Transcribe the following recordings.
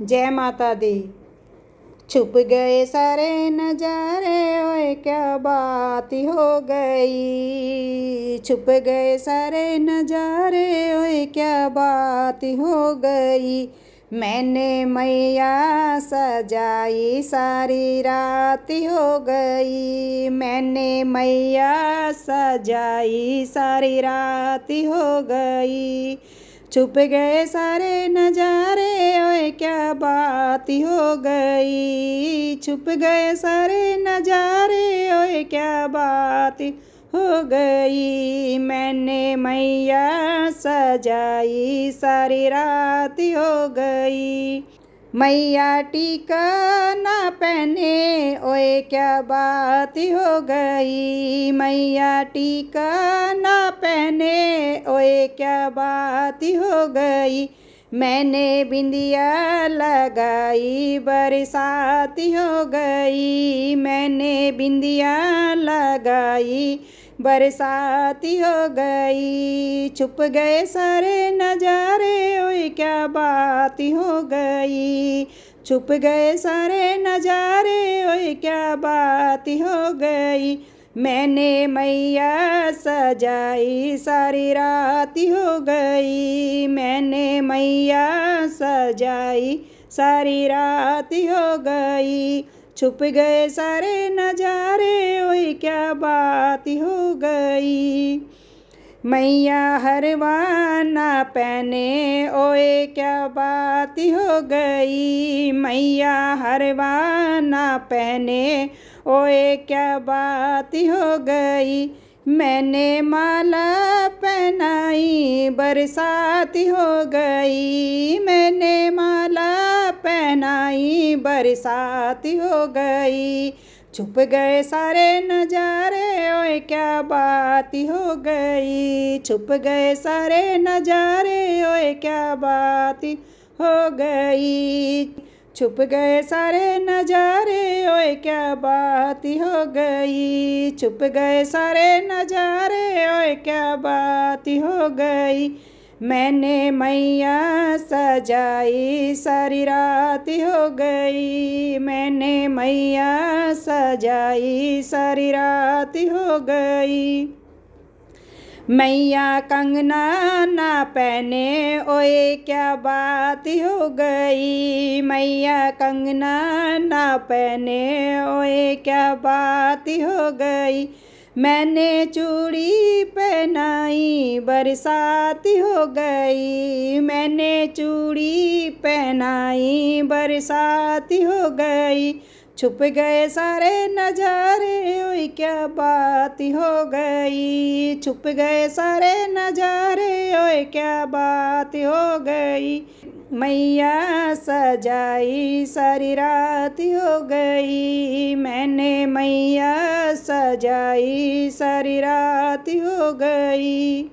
जय माता दी। छुप गए सारे नजारे, ओए क्या बात हो गई। छुप गए सारे नजारे, ओए क्या बात हो गई। मैंने मैया सजाई सारी रात हो गई। मैंने मैया सजाई सारी रात हो गई। छुप गए सारे नजारे, ओए क्या बात हो गई। छुप गए सारे नजारे, ओए क्या बात हो गई। मैंने मैया सजाई सारी रात हो गई। मैया टीका ना पहने, ओए क्या बात हो गई। मैया टीका ना पहने, ओए क्या बात हो गई। मैंने बिंदिया लगाई बरसात हो गई। मैंने बिंदिया लगाई बरसात हो गई। छुप गए सारे नजारे, ओए क्या बात हो गई। छुप गए सारे नजारे, ओए क्या बात हो गई। मैंने मैया सजाई सारी रात हो गई। मैंने मैया सजाई सारी रात हो गई। छुप गए सारे नजारे, ओए क्या बात हो गई। मैया हरवाना पहने, ओए क्या बात हो गई। मैया हरवाना पहने, ओए क्या बात हो गई। मैंने माला पहनाई बरसात हो गई। मैंने माला पहनाई बरसात हो गई। छुप गए सारे नजारे, ओए क्या बात हो गई। छुप गए सारे नजारे, ओए क्या बात हो गई। छुप गए सारे नजारे, ओए क्या बात हो गई। छुप गए सारे नजारे, ओए क्या बात हो गई। मैंने मैया सजाई सारी रात हो गई। मैंने मैया सजाई सारी रात हो गई। मैया कंगना ना पहने, ओए क्या बात हो गई। मैया कंगना ना पहने, ओए क्या बात हो गई। मैंने चूड़ी पहनाई बरसात हो गई। मैंने चूड़ी पहनाई बरसात हो गई। छुप गए सारे नजारे, ओए क्या बात हो गई। छुप गए सारे नजारे, ओए क्या बात हो गई। मैया सजाई सारी रात हो गई। मैंने मैया सजाई सारी रात हो गई।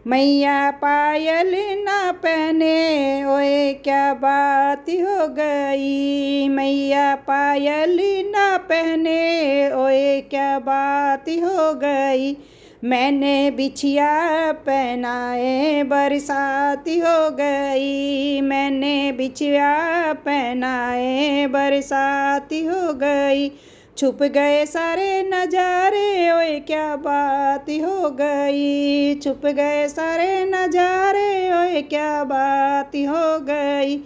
मैया पायल ना पहने, ओए क्या बात हो गई। मैया पायल ना पहने, ओए क्या बात हो गई। मैंने बिछिया पहनाए बरसात हो गई। मैंने बिछिया पहनाए बरसात हो गई। छुप गए सारे नजारे, ओए क्या बात हो गई। छुप गए सारे नजारे, ओए क्या बात हो गई।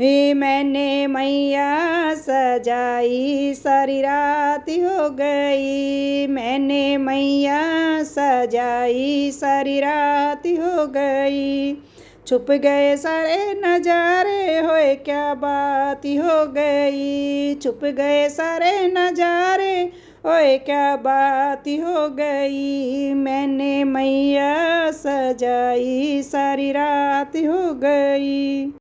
हे मैंने मैया सजाई सारी रात हो गई। मैंने मैया सजाई सारी रात हो गई। छुप गए सारे नजारे, होए क्या बात हो गई। छुप गए सारे नजारे, ओए क्या बात हो गई। मैंने मैया सजाई सारी रात हो गई।